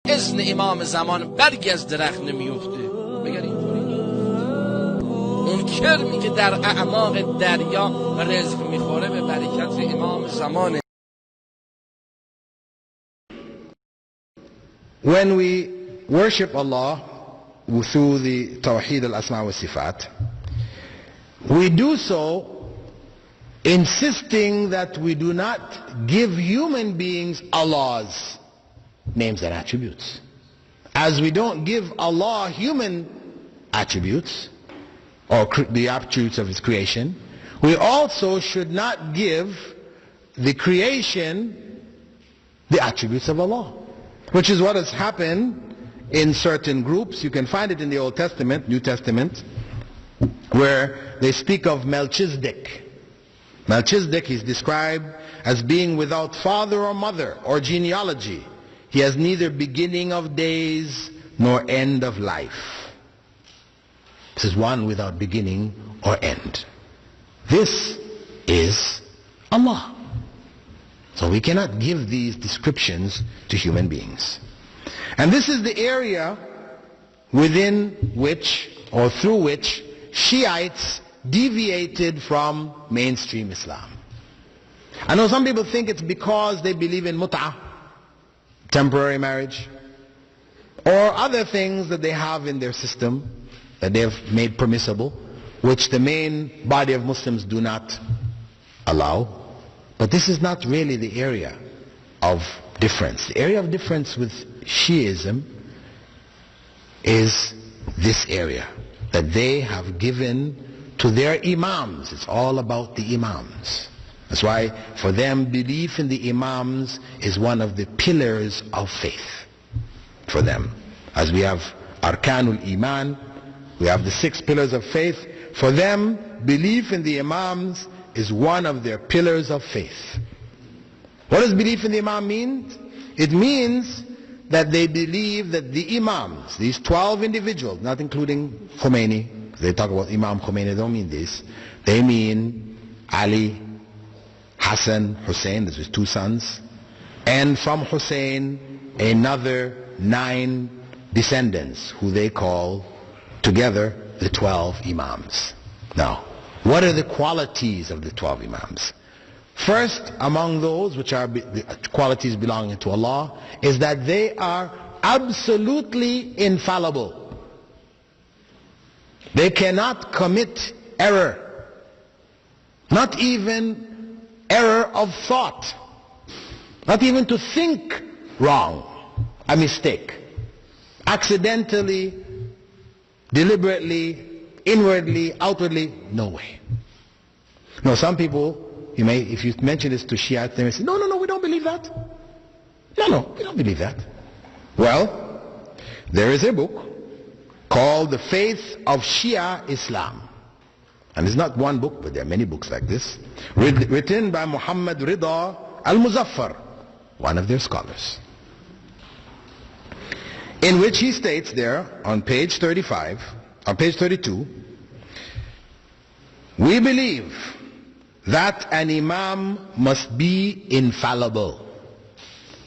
اذن امام زمان برگ از درخت نمیفته. مگر اینطوری؟ اون کرمی که در اعماق دریا رزق میخوره به برکت امام زمان. When we worship Allah through the Tawheed al-Asma wa Sifat, we do so insisting that we do not give human beings Allah's names and attributes. As we don't give Allah human attributes or the attributes of His creation, we also should not give the creation the attributes of Allah, which is what has happened in certain groups. You can find it in the Old Testament, New Testament, where they speak of Melchizedek. Melchizedek is described as being without father or mother or genealogy. He has neither beginning of days nor end of life. This is one without beginning or end. This is Allah. So we cannot give these descriptions to human beings. And this is the area within which, or through which, Shiites deviated from mainstream Islam. I know some people think it's because they believe in mut'ah, temporary marriage, or other things that they have in their system that they have made permissible, which the main body of Muslims do not allow. But this is not really the area of difference. The area of difference with Shiism is this area that they have given to their imams. It's all about the imams. That's why for them belief in the imams is one of the pillars of faith for them. As we have Arkanul Iman, we have the 6 pillars of faith. For them, belief in the imams is one of their pillars of faith. What does belief in the imam mean? It means that they believe that the imams, these 12 individuals, not including Khomeini, they talk about Imam Khomeini, they don't mean this. They mean Ali, Hassan, Hussein, those are 2 sons, and from Hussein another 9 descendants who they call together the 12 imams. Now, what are the qualities of the 12 imams? First among those, which are the qualities belonging to Allah, is that they are absolutely infallible. They cannot commit error, not even error of thought, not even to think wrong, a mistake, accidentally, deliberately, inwardly, outwardly, no way. Now some people, if you mention this to Shiites, they may say, no, we don't believe that. No, we don't believe that. Well, there is a book called The Faith of Shia Islam. And it's not one book, but there are many books like this, written by Muhammad Rida al-Muzaffar, one of their scholars, in which he states there on page 35, on page 32, we believe that an imam must be infallible.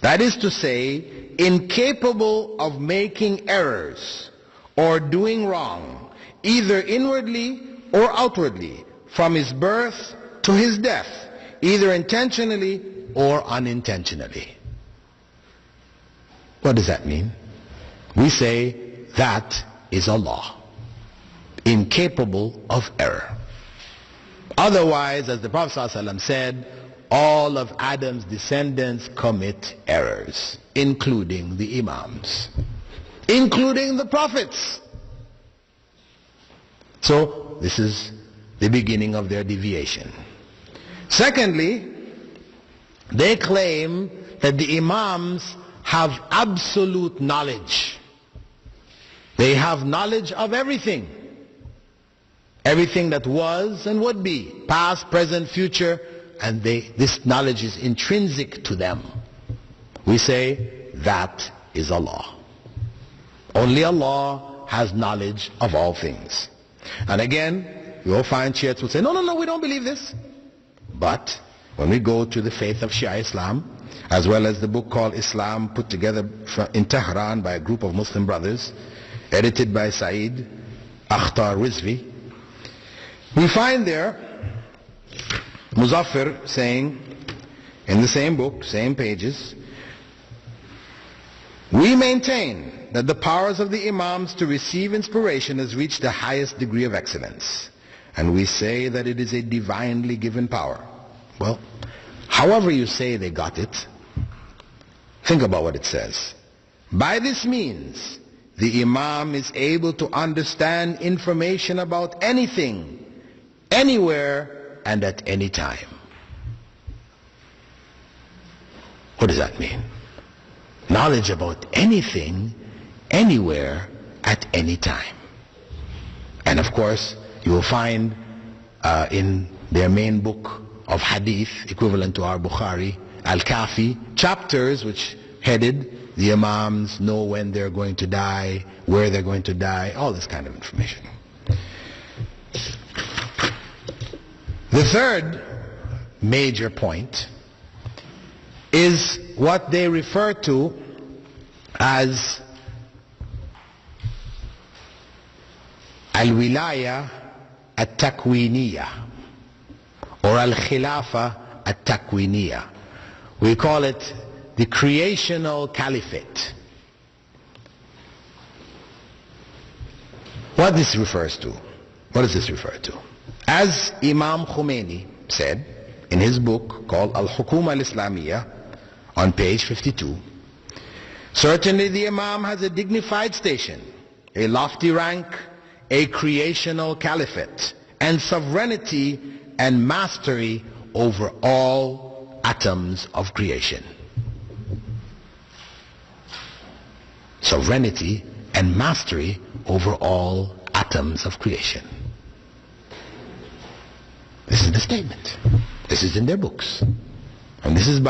That is to say, incapable of making errors or doing wrong, either inwardly or outwardly, from his birth to his death, either intentionally or unintentionally. What does that mean? We say that is Allah, incapable of error. Otherwise, as the Prophet ﷺ said, all of Adam's descendants commit errors, including the imams, including the prophets. So this is the beginning of their deviation. Secondly, they claim that the imams have absolute knowledge. They have knowledge of everything. Everything that was and would be, past, present, future, and this knowledge is intrinsic to them. We say that is Allah. Only Allah has knowledge of all things. And again, you'll find Shiites who say, no, we don't believe this. But when we go to the faith of Shia Islam, as well as the book called Islam, put together in Tehran by a group of Muslim brothers, edited by Saeed Akhtar Rizvi, we find there Muzaffar saying in the same book, same pages, we maintain that the powers of the Imams to receive inspiration has reached the highest degree of excellence, and we say that it is a divinely given power. Well, however you say they got it, think about what it says. By this means, the Imam is able to understand information about anything, anywhere, and at any time. What does that mean? Knowledge about anything, anywhere, at any time. And of course, you will find in their main book of hadith, equivalent to our Bukhari, Al-Kafi, chapters which headed, the Imams know when they're going to die, where they're going to die, all this kind of information. The third major point is what they refer to as al-wilaya at-takwiniya or al-khilafa at-takwiniya. We call it the creational caliphate. What this refers to? What does this refer to? As Imam Khomeini said in his book called Al-Hukuma Al-Islamiyya on page 52, certainly the Imam has a dignified station, a lofty rank, a creational caliphate, and sovereignty and mastery over all atoms of creation. Sovereignty and mastery over all atoms of creation. This is the statement. This is in their books. And this is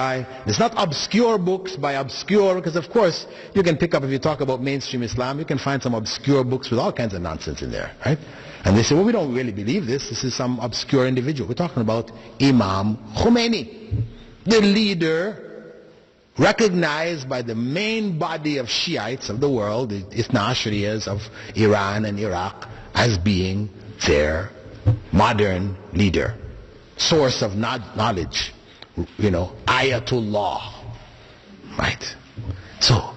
it's not obscure books by obscure, because of course you can pick up, if you talk about mainstream Islam, you can find some obscure books with all kinds of nonsense in there, right? And they say, well, we don't really believe this. This is some obscure individual. We're talking about Imam Khomeini, the leader recognized by the main body of Shiites of the world, the Ithna Ashriyas of Iran and Iraq, as being their modern leader, source of knowledge, Ayatullah, right? So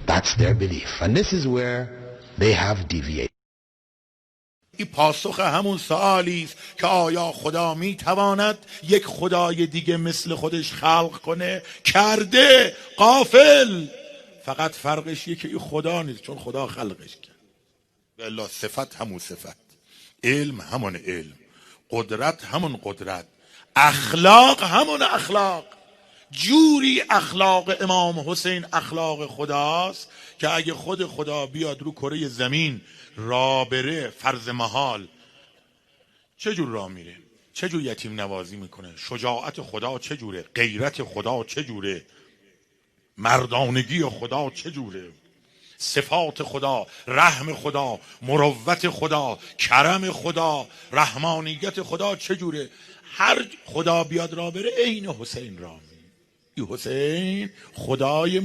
that's their belief, and this is where they have deviated. این پاسخ همون سوالی است که آیا خدا میتواند یک خدای دیگه مثل خودش خلق کنه؟ کرده. غافل. فقط فرقش یه که این خدا نیست، چون خدا خلقش کرد. والله صفت همون صفت، علم همون علم، قدرت همون قدرت، اخلاق همون اخلاق. جوری اخلاق امام حسین اخلاق خداست که اگه خود خدا بیاد رو کره زمین را بره، فرض محال، چجور را میره؟ چجور یتیم نوازی میکنه؟ شجاعت خدا چجوره؟ غیرت خدا چجوره؟ مردانگی خدا چجوره؟ صفات خدا، رحم خدا، مروت خدا، کرم خدا، رحمانیت خدا چجوره؟ هر خدا بیاد را بره عین حسین را میره. این حسین خدای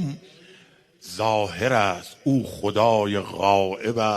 ظاهر است، او خدای غائب است.